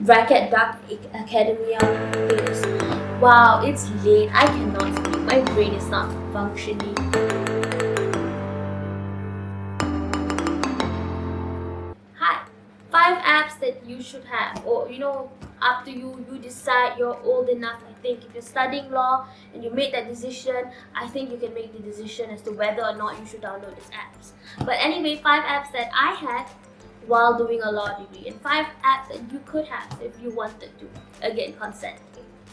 Bracket Dark Academia playlist. Wow, it's late. I cannot speak. My brain is not functioning. Hi. 5 apps that you should have, or up to you. You decide. You're old enough. I think if you're studying law and you made that decision, I think you can make the decision as to whether or not you should download these apps. But anyway, 5 apps that I had while doing a law degree, and 5 apps that you could have if you wanted to. Again, consent.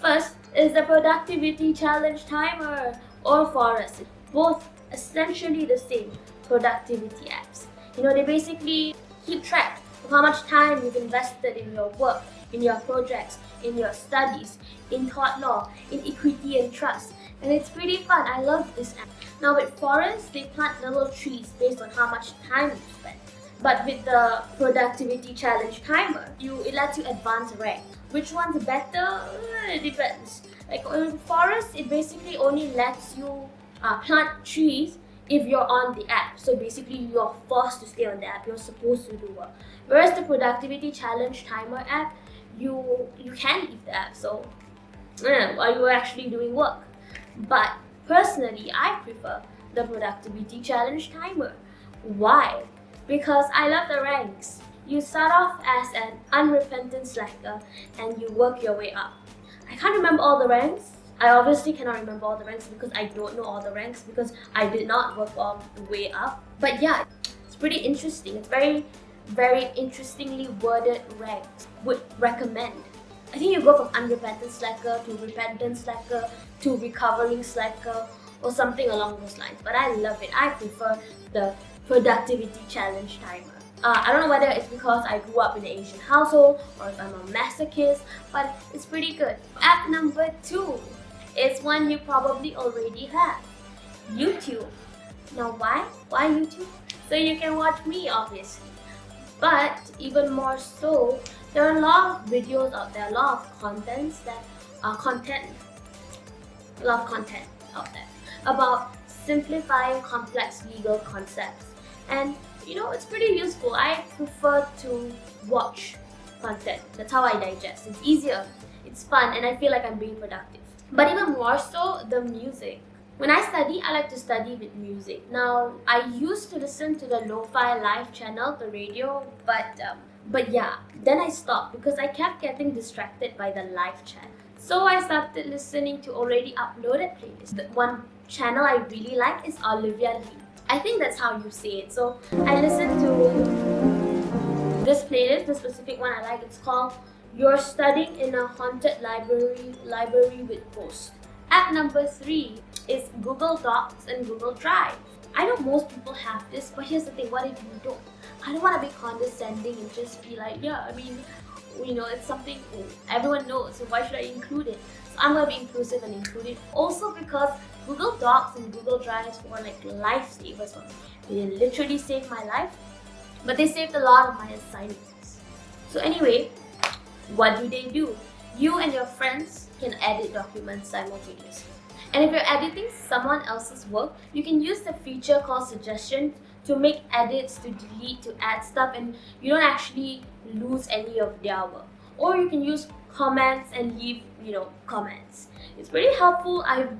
First is the productivity challenge timer, or Forest. Both essentially the same productivity apps. They basically keep track of how much time you've invested in your work, in your projects, in your studies, in tort law, in equity and trust. And it's pretty fun. I love this app. Now with Forest, they plant little trees based on how much time you spend. But with the productivity challenge timer, it lets you advance rank. Which one's better? It depends. Like in Forest, it basically only lets you plant trees if you're on the app. So basically, you're forced to stay on the app. You're supposed to do work. Whereas the productivity challenge timer app, you can leave the app. So are you actually doing work? But personally, I prefer the productivity challenge timer. Why? Because I love the ranks. You start off as an unrepentant slacker and you work your way up. I can't remember all the ranks. I obviously cannot remember all the ranks because I don't know all the ranks because I did not work all the way up. But yeah, it's pretty interesting. It's very, very interestingly worded ranks. Would recommend. I think you go from unrepentant slacker to repentant slacker to recovering slacker or something along those lines. But I love it. I prefer the productivity challenge timer. I don't know whether it's because I grew up in an Asian household or if I'm a masochist, but it's pretty good. App number 2 is one you probably already have. YouTube. Now why? Why YouTube? So you can watch me, obviously. But even more so, there are a lot of videos out there, a lot of content out there about simplifying complex legal concepts. And it's pretty useful. I prefer to watch content. That's how I digest. It's easier, it's fun, and I feel like I'm being productive. But even more so, the music. When I study, I like to study with music. Now, I used to listen to the Lo-Fi Live channel, the radio, but yeah, then I stopped because I kept getting distracted by the live chat. So I started listening to already uploaded playlists. The one channel I really like is Olivia Lee. I think that's how you say it. So I listened to this playlist, the specific one I like. It's called You're Studying in a Haunted Library with Ghosts. App number 3 is Google Docs and Google Drive. I know most people have this, but here's the thing, what if you don't? I don't want to be condescending and just be like, yeah, I mean, it's something everyone knows, so why should I include it? So I'm going to be inclusive and include it. Also because Google Docs and Google Drives were like lifesavers for me. They literally saved my life, but they saved a lot of my assignments. So anyway, what do? You and your friends can edit documents simultaneously. And if you're editing someone else's work, you can use the feature called suggestion to make edits, to delete, to add stuff, and you don't actually lose any of their work. Or you can use comments and leave, comments. It's pretty helpful. I've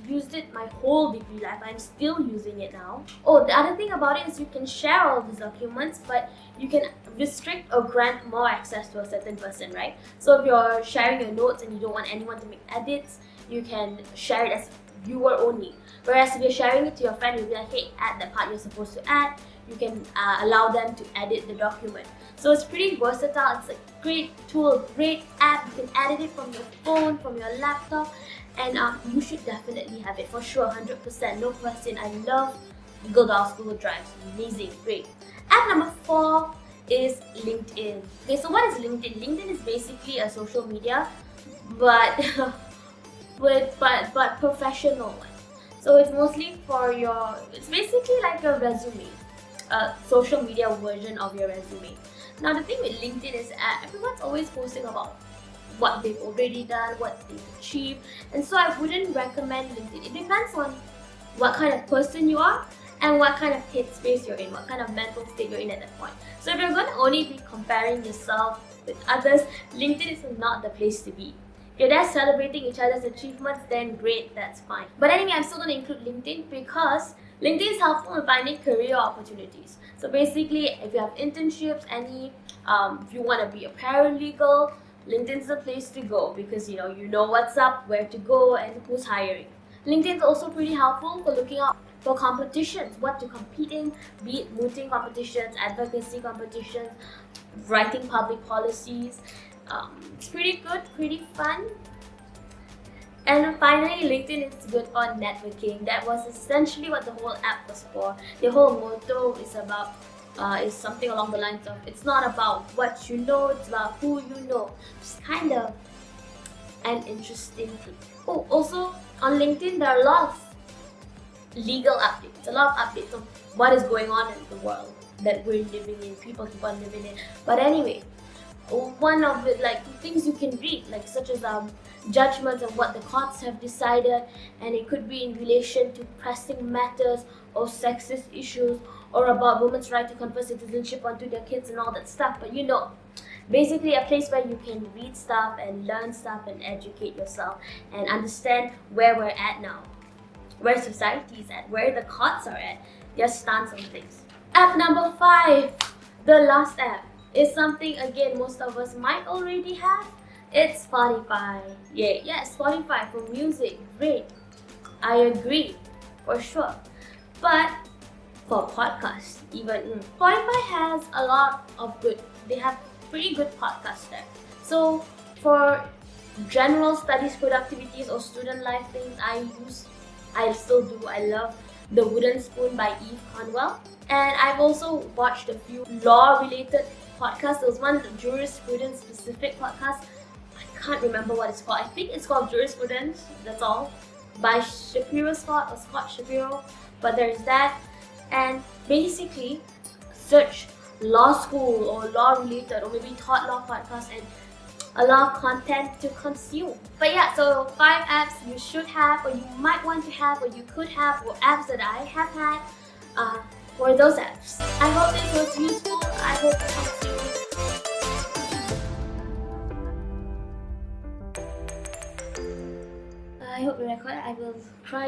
used it my whole degree life. I'm still using it now. Oh, the other thing about it is you can share all these documents, but you can restrict or grant more access to a certain person, right? So if you're sharing your notes and you don't want anyone to make edits, you can share it as viewer only. Whereas if you're sharing it to your friend, you'll be like, hey, add the part you're supposed to add. You can allow them to edit the document. So it's pretty versatile. It's a great tool, great app. You can edit it from your phone, from your laptop, and you should definitely have it for sure, 100%, no question. I love Google Docs, Google Drives, amazing, great. App number 4 is LinkedIn. Okay, so what is LinkedIn? LinkedIn is basically a social media, but but professional one. So it's mostly for it's basically like a resume, a social media version of your resume. Now the thing with LinkedIn is everyone's always posting about what they've already done, what they've achieved, and so I wouldn't recommend LinkedIn. It depends on what kind of person you are and what kind of headspace you're in, what kind of mental state you're in at that point. So if you're going to only be comparing yourself with others, LinkedIn is not the place to be. If you're there celebrating each other's achievements, then great, that's fine. But anyway, I'm still going to include LinkedIn because LinkedIn is helpful in finding career opportunities. So basically, if you have internships, if you want to be a paralegal, LinkedIn's the place to go because you know what's up, where to go, and who's hiring. LinkedIn is also pretty helpful for looking out for competitions, what to compete in, be it mooting competitions, advocacy competitions, writing public policies. It's pretty good, pretty fun. And finally, LinkedIn is good for networking. That was essentially what the whole app was for. The whole motto is something along the lines of, it's not about what you know, it's about who you know. It's kind of an interesting thing. Oh, also on LinkedIn, there are a lot of legal updates, a lot of updates on what is going on in the world that we're living in, people keep on living in. But anyway, one of it, like things you can read, like such as judgments of what the courts have decided, and it could be in relation to pressing matters or sexist issues or about women's right to confer citizenship onto their kids and all that stuff. But basically a place where you can read stuff and learn stuff and educate yourself and understand where we're at now, where society is at, where the courts are at, their stance on things. App number 5, the last app, is something again most of us might already have. It's Spotify. Yeah, Spotify for music, great. I agree, for sure. But for podcasts, even Spotify has a lot of they have pretty good podcasts there. So for general studies productivities or student life things, I still do. I love The Wooden Spoon by Eve Conwell. And I've also watched a few law-related podcasts. There was one jurisprudence specific podcast. I can't remember what it's called. I think it's called Jurisprudence, that's all. By Scott Shapiro. But there's that. And basically, search law school or law-related or maybe taught law podcast and a lot of content to consume. But yeah, so 5 apps you should have or you might want to have or you could have, or apps that I have had were those apps. I hope this was useful. I hope it helps you. I hope you record. I will try